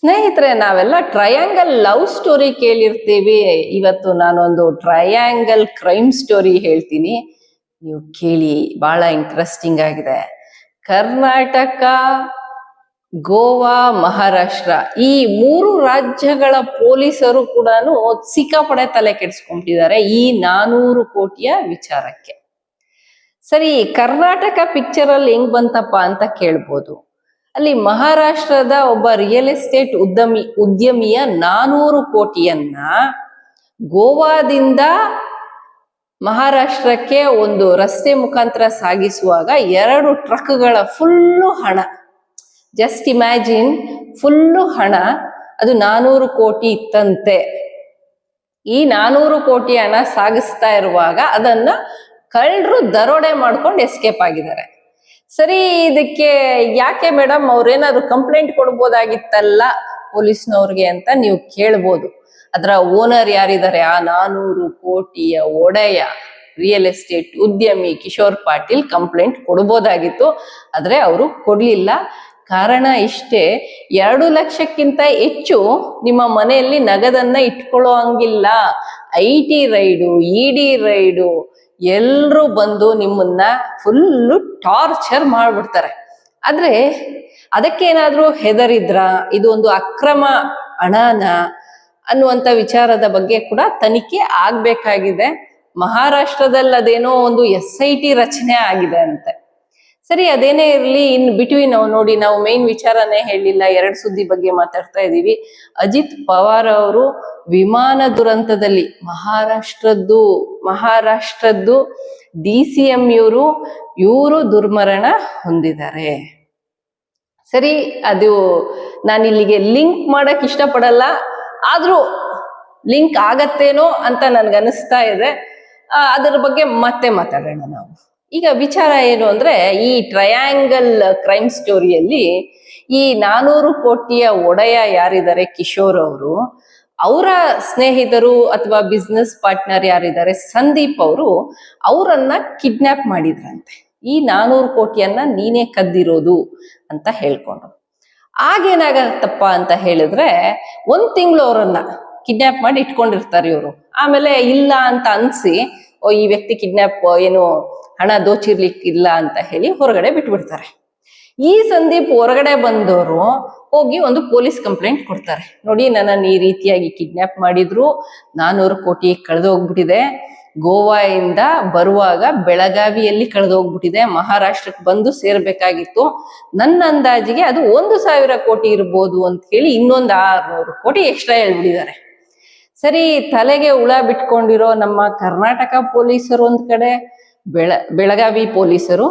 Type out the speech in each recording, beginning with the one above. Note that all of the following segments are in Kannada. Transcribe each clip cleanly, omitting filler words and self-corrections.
ಸ್ನೇಹಿತರೆ, ನಾವೆಲ್ಲ ಟ್ರಯಾಂಗಲ್ ಲವ್ ಸ್ಟೋರಿ ಕೇಳಿರ್ತೀವಿ. ಇವತ್ತು ನಾನೊಂದು ಟ್ರಯಾಂಗಲ್ ಕ್ರೈಮ್ ಸ್ಟೋರಿ ಹೇಳ್ತೀನಿ, ನೀವು ಕೇಳಿ. ಬಹಳ ಇಂಟ್ರೆಸ್ಟಿಂಗ್ ಆಗಿದೆ. ಕರ್ನಾಟಕ, ಗೋವಾ, ಮಹಾರಾಷ್ಟ್ರ ಈ ಮೂರು ರಾಜ್ಯಗಳ ಪೊಲೀಸರು ಕೂಡ ಸಿಕ್ಕಾಪಡೆ ತಲೆ ಕೆಡಿಸ್ಕೊಂಡಿದ್ದಾರೆ ಈ 400 ಕೋಟಿಯ ವಿಚಾರಕ್ಕೆ. ಸರಿ, ಕರ್ನಾಟಕ ಪಿಕ್ಚರ್ ಅಲ್ಲಿ ಹೆಂಗ್ ಬಂತಪ್ಪ ಅಂತ ಕೇಳ್ಬೋದು. ಅಲ್ಲಿ ಮಹಾರಾಷ್ಟ್ರದ ಒಬ್ಬ ರಿಯಲ್ ಎಸ್ಟೇಟ್ ಉದ್ಯಮಿಯ 400 ಕೋಟಿಯನ್ನ ಗೋವಾದಿಂದ ಮಹಾರಾಷ್ಟ್ರಕ್ಕೆ ಒಂದು ರಸ್ತೆ ಮುಖಾಂತರ ಸಾಗಿಸುವಾಗ 2 ಟ್ರಕ್ಗಳ ಫುಲ್ಲು ಹಣ, ಜಸ್ಟ್ ಇಮ್ಯಾಜಿನ್, ಫುಲ್ಲು ಹಣ, ಅದು 400 ಕೋಟಿ ಇತ್ತಂತೆ. ಈ 400 ಕೋಟಿ ಹಣ ಸಾಗಿಸ್ತಾ ಇರುವಾಗ ಅದನ್ನ ಕಳ್ಳರು ದರೋಡೆ ಮಾಡ್ಕೊಂಡು ಎಸ್ಕೇಪ್ ಆಗಿದ್ದಾರೆ. ಸರಿ, ಇದಕ್ಕೆ ಯಾಕೆ ಮೇಡಮ್ ಅವ್ರೇನಾದ್ರು ಕಂಪ್ಲೇಂಟ್ ಕೊಡ್ಬೋದಾಗಿತ್ತಲ್ಲ ಪೊಲೀಸ್ನವ್ರಿಗೆ ಅಂತ ನೀವು ಕೇಳ್ಬೋದು. ಅದರ ಓನರ್ ಯಾರಿದ್ದಾರೆ, ಆ 400 ಕೋಟಿಯ ಒಡೆಯ ರಿಯಲ್ ಎಸ್ಟೇಟ್ ಉದ್ಯಮಿ ಕಿಶೋರ್ ಪಾಟೀಲ್ ಕಂಪ್ಲೇಂಟ್ ಕೊಡ್ಬೋದಾಗಿತ್ತು. ಆದ್ರೆ ಅವರು ಕೊಡ್ಲಿಲ್ಲ. ಕಾರಣ ಇಷ್ಟೇ, 2 ಲಕ್ಷಕ್ಕಿಂತ ಹೆಚ್ಚು ನಿಮ್ಮ ಮನೆಯಲ್ಲಿ ನಗದನ್ನ ಇಟ್ಕೊಳ್ಳೋ ಹಂಗಿಲ್ಲ. IT ರೈಡು, ED ರೈಡು ಎಲ್ರು ಬಂದು ನಿಮ್ಮನ್ನ ಫುಲ್ಲು ಟಾರ್ಚರ್ ಮಾಡ್ಬಿಡ್ತಾರೆ. ಆದ್ರೆ ಅದಕ್ಕೇನಾದ್ರೂ ಹೆದರಿದ್ರ, ಇದು ಒಂದು ಅಕ್ರಮ ಹಣನ ಅನ್ನುವಂತ ವಿಚಾರದ ಬಗ್ಗೆ ಕೂಡ ತನಿಖೆ ಆಗ್ಬೇಕಾಗಿದೆ. ಮಹಾರಾಷ್ಟ್ರದಲ್ಲಿ ಅದೇನೋ ಒಂದು SIT ರಚನೆ ಆಗಿದೆ ಅಂತೆ. ಸರಿ, ಅದೇನೇ ಇರ್ಲಿ, ಇನ್ ಬಿಟ್ವೀನ್ ನೋಡಿ, ನಾವು ಮೇನ್ ವಿಚಾರನೇ ಹೇಳಿಲ್ಲ, 2 ಸುದ್ದಿ ಬಗ್ಗೆ ಮಾತಾಡ್ತಾ ಇದೀವಿ. ಅಜಿತ್ ಪವಾರ್ ಅವರು ವಿಮಾನ ದುರಂತದಲ್ಲಿ ಮಹಾರಾಷ್ಟ್ರದ್ದು DCM ಇವರು ದುರ್ಮರಣ ಹೊಂದಿದ್ದಾರೆ. ಸರಿ, ಅದು ನಾನು ಇಲ್ಲಿಗೆ ಲಿಂಕ್ ಮಾಡಕ್ ಇಷ್ಟಪಡಲ್ಲ, ಆದ್ರೂ ಲಿಂಕ್ ಆಗತ್ತೇನೋ ಅಂತ ನನ್ಗನ್ನಿಸ್ತಾ ಇದೆ. ಅದರ ಬಗ್ಗೆ ಮತ್ತೆ ಮಾತಾಡೋಣ ನಾವು. ಈಗ ವಿಚಾರ ಏನು ಅಂದ್ರೆ, ಈ ಟ್ರಯಾಂಗಲ್ ಕ್ರೈಮ್ ಸ್ಟೋರಿಯಲ್ಲಿ ಈ 400 ಕೋಟಿಯ ಒಡೆಯ ಯಾರಿದ್ದಾರೆ ಕಿಶೋರ್ ಅವರು, ಅವರ ಸ್ನೇಹಿತರು ಅಥವಾ ಬಿಸ್ನೆಸ್ ಪಾರ್ಟ್ನರ್ ಯಾರಿದ್ದಾರೆ ಸಂದೀಪ್ ಅವರು, ಅವರನ್ನ ಕಿಡ್ನಾಪ್ ಮಾಡಿದ್ರಂತೆ. ಈ 400 ಕೋಟಿಯನ್ನ ನೀನೇ ಕದ್ದಿರೋದು ಅಂತ ಹೇಳ್ಕೊಂಡು. ಆಗೇನಾಗತ್ತಪ್ಪ ಅಂತ ಹೇಳಿದ್ರೆ, 1 ತಿಂಗಳು ಅವರನ್ನ ಕಿಡ್ನಾಪ್ ಮಾಡಿ ಇಟ್ಕೊಂಡಿರ್ತಾರೆ ಇವರು. ಆಮೇಲೆ ಇಲ್ಲ ಅಂತ ಅನ್ಸಿ, ಈ ವ್ಯಕ್ತಿ ಕಿಡ್ನಾಪ್ ಏನು ಹಣ ದೋಚಿರ್ಲಿಕ್ಕಿಲ್ಲ ಅಂತ ಹೇಳಿ ಹೊರಗಡೆ ಬಿಟ್ಬಿಡ್ತಾರೆ. ಈ ಸಂದೀಪ್ ಹೊರಗಡೆ ಬಂದವರು ಹೋಗಿ ಒಂದು ಪೊಲೀಸ್ ಕಂಪ್ಲೇಂಟ್ ಕೊಡ್ತಾರೆ. ನೋಡಿ, ನನ್ನನ್ನು ಈ ರೀತಿಯಾಗಿ ಕಿಡ್ನಾಪ್ ಮಾಡಿದ್ರು, 400 ಕೋಟಿ ಕಳೆದೋಗ್ಬಿಟ್ಟಿದೆ, ಗೋವಾದಿಂದ ಬರುವಾಗ ಬೆಳಗಾವಿಯಲ್ಲಿ ಕಳೆದೋಗ್ಬಿಟ್ಟಿದೆ, ಮಹಾರಾಷ್ಟ್ರಕ್ಕೆ ಬಂದು ಸೇರ್ಬೇಕಾಗಿತ್ತು, ನನ್ನ ಅಂದಾಜಿಗೆ ಅದು 1,000 ಕೋಟಿ ಇರ್ಬೋದು ಅಂತ ಹೇಳಿ ಇನ್ನೊಂದು 600 ಕೋಟಿ ಎಕ್ಸ್ಟ್ರಾ ಹೇಳ್ಬಿಟ್ಟಿದ್ದಾರೆ. ಸರಿ, ತಲೆಗೆ ಹುಳ ಬಿಟ್ಕೊಂಡಿರೋ ನಮ್ಮ ಕರ್ನಾಟಕ ಪೊಲೀಸರು ಒಂದ್ ಕಡೆ, ಬೆಳಗಾವಿ ಪೊಲೀಸರು,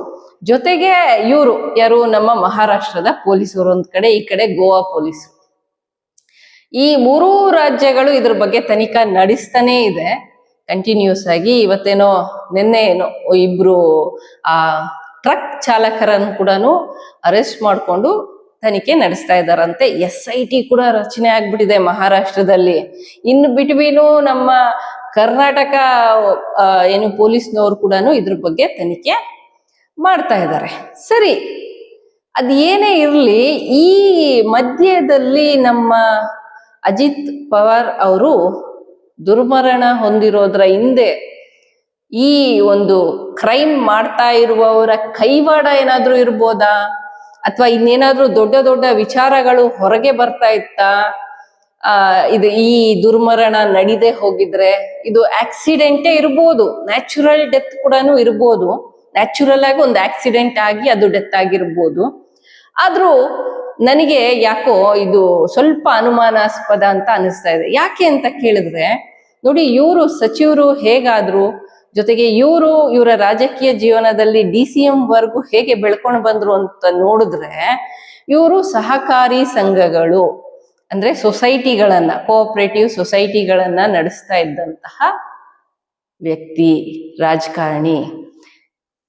ಜೊತೆಗೆ ಇವರು ಯಾರು, ನಮ್ಮ ಮಹಾರಾಷ್ಟ್ರದ ಪೊಲೀಸರು ಒಂದ್ ಕಡೆ, ಈ ಕಡೆ ಗೋವಾ ಪೊಲೀಸರು, ಈ 3 ರಾಜ್ಯಗಳು ಇದ್ರ ಬಗ್ಗೆ ತನಿಖಾ ನಡೆಸ್ತಾನೆ ಇದೆ ಕಂಟಿನ್ಯೂಸ್ ಆಗಿ. ಇವತ್ತೇನೋ ನಿನ್ನೆ ಏನೋ 2 ಟ್ರಕ್ ಚಾಲಕರನ್ನು ಕೂಡ ಅರೆಸ್ಟ್ ಮಾಡ್ಕೊಂಡು ತನಿಖೆ ನಡೆಸ್ತಾ ಇದ್ದಾರಂತೆ. SIT ಕೂಡ ರಚನೆ ಆಗ್ಬಿಟ್ಟಿದೆ ಮಹಾರಾಷ್ಟ್ರದಲ್ಲಿ. ಇನ್ನು ಬಿಟ್ವೀನು ನಮ್ಮ ಕರ್ನಾಟಕ ಏನು ಪೊಲೀಸ್ನವರು ಕೂಡ ಇದ್ರ ಬಗ್ಗೆ ತನಿಖೆ ಮಾಡ್ತಾ ಇದ್ದಾರೆ. ಸರಿ, ಅದ್ ಏನೇ ಇರ್ಲಿ, ಈ ಮಧ್ಯದಲ್ಲಿ ನಮ್ಮ ಅಜಿತ್ ಪವಾರ್ ಅವರು ದುರ್ಮರಣ ಹೊಂದಿರೋದ್ರ ಹಿಂದೆ ಈ ಒಂದು ಕ್ರೈಮ್ ಮಾಡ್ತಾ ಇರುವವರ ಕೈವಾಡ ಏನಾದ್ರೂ ಇರ್ಬೋದಾ, ಅಥವಾ ಇನ್ನೇನಾದ್ರೂ ದೊಡ್ಡ ದೊಡ್ಡ ವಿಚಾರಗಳು ಹೊರಗೆ ಬರ್ತಾ ಇತ್ತಾ? ಇದು ಈ ದುರ್ಮರಣ ನಡೀದೇ ಹೋಗಿದ್ರೆ ಇದು ಆಕ್ಸಿಡೆಂಟೇ ಇರ್ಬೋದು, ನ್ಯಾಚುರಲ್ ಡೆತ್ ಕೂಡ ಇರ್ಬೋದು. ನ್ಯಾಚುರಲ್ ಆಗಿ ಒಂದು ಆಕ್ಸಿಡೆಂಟ್ ಆಗಿ ಅದು ಡೆತ್ ಆಗಿರ್ಬೋದು. ಆದ್ರೂ ನನಗೆ ಯಾಕೋ ಇದು ಸ್ವಲ್ಪ ಅನುಮಾನಾಸ್ಪದ ಅಂತ ಅನಿಸ್ತಾ ಇದೆ. ಯಾಕೆ ಅಂತ ಕೇಳಿದ್ರೆ, ನೋಡಿ, ಇವರು ಸಚಿವರು ಹೇಗಾದ್ರು, ಜೊತೆಗೆ ಇವರ ರಾಜಕೀಯ ಜೀವನದಲ್ಲಿ DCM ವರ್ಗು ಹೇಗೆ ಬೆಳ್ಕೊಂಡು ಬಂದ್ರು ಅಂತ ನೋಡಿದ್ರೆ, ಇವರು ಸಹಕಾರಿ ಸಂಘಗಳು ಅಂದ್ರೆ ಸೊಸೈಟಿಗಳನ್ನ, ಕೋಆಪರೇಟಿವ್ ಸೊಸೈಟಿಗಳನ್ನ ನಡೆಸ್ತಾ ಇದ್ದಂತಹ ವ್ಯಕ್ತಿ, ರಾಜಕಾರಣಿ.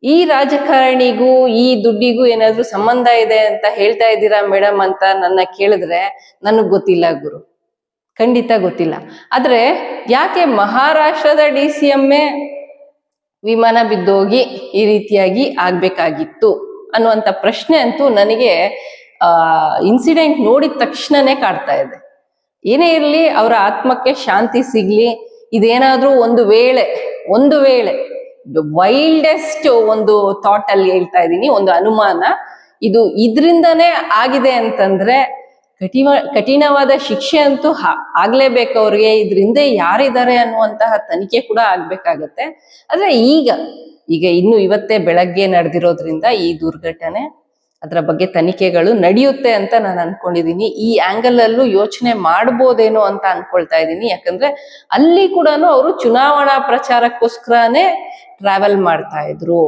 ಈ ರಾಜಕಾರಣಿಗೂ ಈ ದುಡ್ಡಿಗೂ ಏನಾದ್ರೂ ಸಂಬಂಧ ಇದೆ ಅಂತ ಹೇಳ್ತಾ ಇದ್ದೀರಾ ಮೇಡಮ್ ಅಂತ ನನ್ನ ಕೇಳಿದ್ರೆ, ನನಗ್ ಗೊತ್ತಿಲ್ಲ ಗುರು, ಖಂಡಿತ ಗೊತ್ತಿಲ್ಲ. ಆದ್ರೆ ಯಾಕೆ ಮಹಾರಾಷ್ಟ್ರದ DCM ವಿಮಾನ ಬಿದ್ದೋಗಿ ಈ ರೀತಿಯಾಗಿ ಆಗ್ಬೇಕಾಗಿತ್ತು ಅನ್ನುವಂಥ ಪ್ರಶ್ನೆ ಅಂತೂ ನನಗೆ ಇನ್ಸಿಡೆಂಟ್ ನೋಡಿದ ತಕ್ಷಣನೇ ಕಾಡ್ತಾ ಇದೆ. ಏನೇ ಇರಲಿ ಅವರ ಆತ್ಮಕ್ಕೆ ಶಾಂತಿ ಸಿಗ್ಲಿ. ಇದೇನಾದ್ರೂ ಒಂದು ವೇಳೆ ವೈಲ್ಡೆಸ್ಟ್ ಒಂದು ಥಾಟ್ ಅಲ್ಲಿ ಹೇಳ್ತಾ ಇದ್ದೀನಿ, ಒಂದು ಅನುಮಾನ, ಇದ್ರಿಂದಾನೇ ಆಗಿದೆ ಅಂತಂದ್ರೆ ಕಠಿಣವಾದ ಶಿಕ್ಷೆ ಅಂತೂ ಆಗ್ಲೇಬೇಕು ಅವ್ರಿಗೆ. ಇದ್ರಿಂದ ಯಾರಿದ್ದಾರೆ ಅನ್ನುವಂತಹ ತನಿಖೆ ಕೂಡ ಆಗ್ಬೇಕಾಗತ್ತೆ. ಆದ್ರೆ ಈಗ ಇನ್ನು ಇವತ್ತೇ ಬೆಳಗ್ಗೆ ನಡೆದಿರೋದ್ರಿಂದ ಈ ದುರ್ಘಟನೆ, ಅದರ ಬಗ್ಗೆ ತನಿಖೆಗಳು ನಡೆಯುತ್ತೆ ಅಂತ ನಾನು ಅನ್ಕೊಂಡಿದೀನಿ. ಈ ಆಂಗಲ್ ಅಲ್ಲೂ ಯೋಚನೆ ಮಾಡ್ಬೋದೇನೋ ಅಂತ ಅನ್ಕೊಳ್ತಾ ಇದ್ದೀನಿ. ಯಾಕಂದ್ರೆ ಅಲ್ಲಿ ಕೂಡ ಅವರು ಚುನಾವಣಾ ಪ್ರಚಾರಕ್ಕೋಸ್ಕರನೇ ಟ್ರಾವೆಲ್ ಮಾಡ್ತಾ ಇದ್ರು.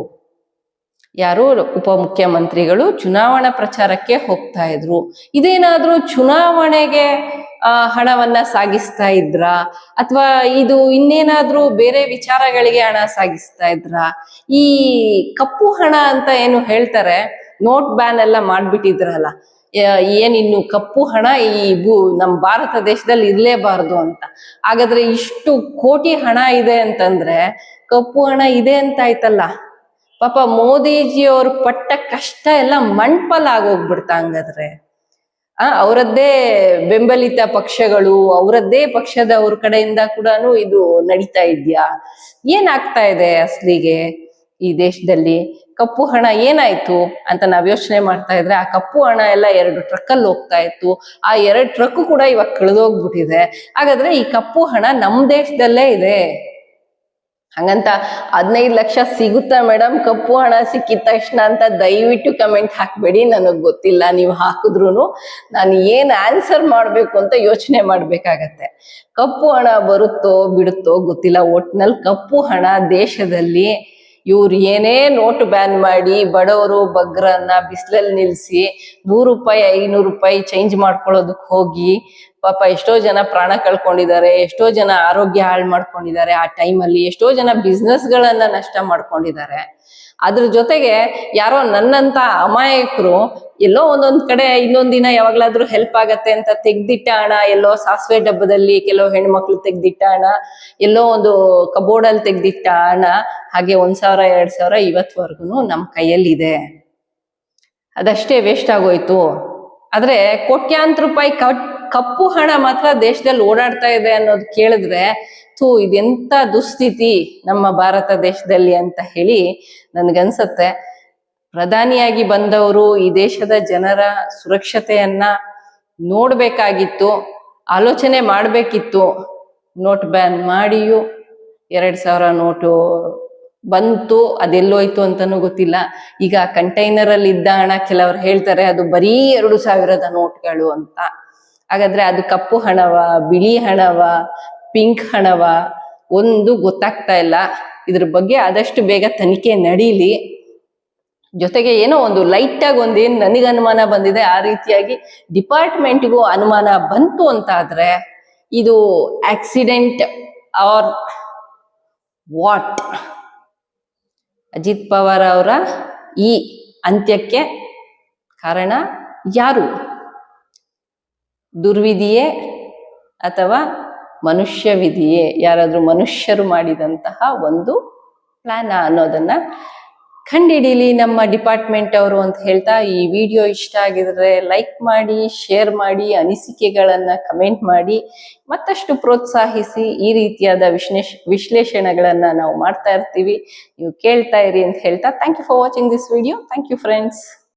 ಯಾರು ಉಪಮುಖ್ಯಮಂತ್ರಿಗಳು ಚುನಾವಣಾ ಪ್ರಚಾರಕ್ಕೆ ಹೋಗ್ತಾ ಇದ್ರು. ಇದೇನಾದ್ರೂ ಚುನಾವಣೆಗೆ ಹಣವನ್ನ ಸಾಗಿಸ್ತಾ ಇದ್ರ, ಅಥವಾ ಇದು ಇನ್ನೇನಾದ್ರೂ ಬೇರೆ ವಿಚಾರಗಳಿಗೆ ಹಣ ಸಾಗಿಸ್ತಾ ಇದ್ರ? ಈ ಕಪ್ಪು ಹಣ ಅಂತ ಏನು ಹೇಳ್ತಾರೆ, ನೋಟ್ ಬ್ಯಾನ್ ಎಲ್ಲ ಮಾಡ್ಬಿಟ್ಟಿದ್ರಲ್ಲ, ಏನಿನ್ನು ಕಪ್ಪು ಹಣ ನಮ್ಮ ಭಾರತ ದೇಶದಲ್ಲಿ ಇರ್ಲೇಬಾರ್ದು ಅಂತ. ಹಾಗಾದ್ರೆ ಇಷ್ಟು ಕೋಟಿ ಹಣ ಇದೆ ಅಂತಂದ್ರೆ ಕಪ್ಪು ಹಣ ಇದೆ ಅಂತ ಆಯ್ತಲ್ಲ. ಪಾಪ ಮೋದಿಜಿಯವ್ರ ಪಟ್ಟ ಕಷ್ಟ ಎಲ್ಲ ಮಣ್ಪಲ್ ಆಗೋಗ್ಬಿಡ್ತಾ ಹಂಗಾದ್ರೆ. ಅವರದ್ದೇ ಬೆಂಬಲಿತ ಪಕ್ಷಗಳು, ಅವರದ್ದೇ ಪಕ್ಷದವ್ರ ಕಡೆಯಿಂದ ಕೂಡ ಇದು ನಡೀತಾ ಇದ್ಯಾ? ಏನಾಗ್ತಾ ಇದೆ ಅಸ್ಲಿಗೆ ಈ ದೇಶದಲ್ಲಿ? ಕಪ್ಪು ಹಣ ಏನಾಯ್ತು ಅಂತ ನಾವ್ ಯೋಚನೆ ಮಾಡ್ತಾ ಇದ್ರೆ, ಆ ಕಪ್ಪು ಹಣ ಎಲ್ಲ 2 ಟ್ರಕ್ಕಲ್ಲಿ ಹೋಗ್ತಾ ಇತ್ತು. ಆ 2 ಟ್ರಕ್ ಕೂಡ ಇವಾಗ ಕಳೆದೋಗ್ಬಿಟ್ಟಿದೆ. ಹಾಗಾದ್ರೆ ಈ ಕಪ್ಪು ಹಣ ನಮ್ ದೇಶದಲ್ಲೇ ಇದೆ. ಹಂಗಂತ 15 ಲಕ್ಷ ಸಿಗುತ್ತಾ ಮೇಡಮ್ ಕಪ್ಪು ಹಣ ಸಿಕ್ಕಿದ ತಕ್ಷಣ ಅಂತ ದಯವಿಟ್ಟು ಕಮೆಂಟ್ ಹಾಕ್ಬೇಡಿ. ನನಗ್ ಗೊತ್ತಿಲ್ಲ, ನೀವು ಹಾಕಿದ್ರು ನಾನು ಏನ್ ಆನ್ಸರ್ ಮಾಡ್ಬೇಕು ಅಂತ ಯೋಚನೆ ಮಾಡ್ಬೇಕಾಗತ್ತೆ. ಕಪ್ಪು ಹಣ ಬರುತ್ತೋ ಬಿಡುತ್ತೋ ಗೊತ್ತಿಲ್ಲ. ಒಟ್ನಲ್ಲಿ ಕಪ್ಪು ಹಣ ದೇಶದಲ್ಲಿ ಇವ್ರು ಏನೇ ನೋಟ್ ಬ್ಯಾನ್ ಮಾಡಿ ಬಡವರು ಬಗ್ರನ್ನ ಬಿಸಿಲಲ್ಲಿ ನಿಲ್ಸಿ 100 ರೂಪಾಯಿ 500 ರೂಪಾಯಿ ಚೇಂಜ್ ಮಾಡ್ಕೊಳ್ಳೋದಕ್ಕೆ ಹೋಗಿ ಪಾಪ ಎಷ್ಟೋ ಜನ ಪ್ರಾಣ ಕಳ್ಕೊಂಡಿದ್ದಾರೆ, ಎಷ್ಟೋ ಜನ ಆರೋಗ್ಯ ಹಾಳು ಮಾಡ್ಕೊಂಡಿದ್ದಾರೆ. ಆ ಟೈಮಲ್ಲಿ ಎಷ್ಟೋ ಜನ ಬಿಸ್ನೆಸ್ಗಳನ್ನ ನಷ್ಟ ಮಾಡ್ಕೊಂಡಿದ್ದಾರೆ. ಅದ್ರ ಜೊತೆಗೆ ಯಾರೋ ನನ್ನಂತ ಅಮಾಯಕರು ಎಲ್ಲೋ ಒಂದೊಂದ್ ಕಡೆ ಇನ್ನೊಂದ್ ದಿನ ಯಾವಾಗ್ಲಾದ್ರೂ ಹೆಲ್ಪ್ ಆಗತ್ತೆ ಅಂತ ತೆಗ್ದಿಟ್ಟ ಹಣ, ಎಲ್ಲೋ ಸಾಸಿವೆ ಡಬ್ಬದಲ್ಲಿ ಕೆಲವು ಹೆಣ್ಮಕ್ಳು ತೆಗ್ದಿಟ್ಟ ಹಣ, ಎಲ್ಲೋ ಒಂದು ಕಬೋರ್ಡಲ್ಲಿ ತೆಗ್ದಿಟ್ಟ ಹಣ, ಹಾಗೆ 1,000 2,000 ಇವತ್ವರೆಗೂ ನಮ್ ಕೈಯಲ್ಲಿ ಇದೆ. ಅದಷ್ಟೇ ವೇಸ್ಟ್ ಆಗೋಯ್ತು. ಆದ್ರೆ ಕೋಟ್ಯಾಂತರ ರೂಪಾಯಿ ಕಪ್ಪು ಹಣ ಮಾತ್ರ ದೇಶದಲ್ಲಿ ಓಡಾಡ್ತಾ ಇದೆ ಅನ್ನೋದು ಕೇಳಿದ್ರೆ ಇದೆಂತ ದುಸ್ಥಿತಿ ನಮ್ಮ ಭಾರತ ದೇಶದಲ್ಲಿ ಅಂತ ಹೇಳಿ ನನ್ಗನ್ಸತ್ತೆ. ಪ್ರಧಾನಿಯಾಗಿ ಬಂದವರು ಈ ದೇಶದ ಜನರ ಸುರಕ್ಷತೆಯನ್ನ ನೋಡ್ಬೇಕಾಗಿತ್ತು, ಆಲೋಚನೆ ಮಾಡ್ಬೇಕಿತ್ತು. ನೋಟ್ ಬ್ಯಾನ್ ಮಾಡಿಯೂ 2,000 ನೋಟು ಬಂತು, ಅದೆಲ್ಲೋಯ್ತು ಅಂತಾನೂ ಗೊತ್ತಿಲ್ಲ. ಈಗ ಕಂಟೈನರ್ ಅಲ್ಲಿ ಇದ್ದ ಹಣ ಕೆಲವರು ಹೇಳ್ತಾರೆ ಅದು ಬರೀ 2,000 ನೋಟ್ಗಳು ಅಂತ. ಹಾಗಾದ್ರೆ ಅದು ಕಪ್ಪು ಹಣವ, ಬಿಳಿ ಹಣವ, ಪಿಂಕ್ ಹಣವ, ಒಂದು ಗೊತ್ತಾಗ್ತಾ ಇಲ್ಲ. ಇದ್ರ ಬಗ್ಗೆ ಆದಷ್ಟು ಬೇಗ ತನಿಖೆ ನಡೀಲಿ. ಜೊತೆಗೆ ಏನೋ ಒಂದು ಲೈಟ್ ಆಗಿ ಒಂದೇನು ನನಗೆ ಅನುಮಾನ ಬಂದಿದೆ, ಆ ರೀತಿಯಾಗಿ ಡಿಪಾರ್ಟ್ಮೆಂಟ್ಗೂ ಅನುಮಾನ ಬಂತು ಅಂತ ಆದ್ರೆ ಇದು accident or what? Ajit Pawar ಅವರ ಈ ಅಂತ್ಯಕ್ಕೆ ಕಾರಣ ಯಾರು? ದುರ್ವಿಧಿಯೇ ಅಥವಾ ಮನುಷ್ಯ ವಿಧಿಯೇ? ಯಾರಾದ್ರೂ ಮನುಷ್ಯರು ಮಾಡಿದಂತಹ ಒಂದು ಪ್ಲಾನ್ ಅನ್ನೋದನ್ನ ಕಂಡುಹಿಡೀಲಿ ನಮ್ಮ ಡಿಪಾರ್ಟ್ಮೆಂಟ್ ಅವರು ಅಂತ ಹೇಳ್ತಾ, ಈ ವಿಡಿಯೋ ಇಷ್ಟ ಆಗಿದ್ರೆ ಲೈಕ್ ಮಾಡಿ, ಶೇರ್ ಮಾಡಿ, ಅನಿಸಿಕೆಗಳನ್ನ ಕಮೆಂಟ್ ಮಾಡಿ, ಮತ್ತಷ್ಟು ಪ್ರೋತ್ಸಾಹಿಸಿ. ಈ ರೀತಿಯಾದ ವಿಶ್ಲೇಷಣೆಗಳನ್ನ ನಾವು ಮಾಡ್ತಾ ಇರ್ತೀವಿ, ನೀವು ಕೇಳ್ತಾ ಇರಿ ಅಂತ ಹೇಳ್ತಾ, thank you for watching this video. Thank you friends.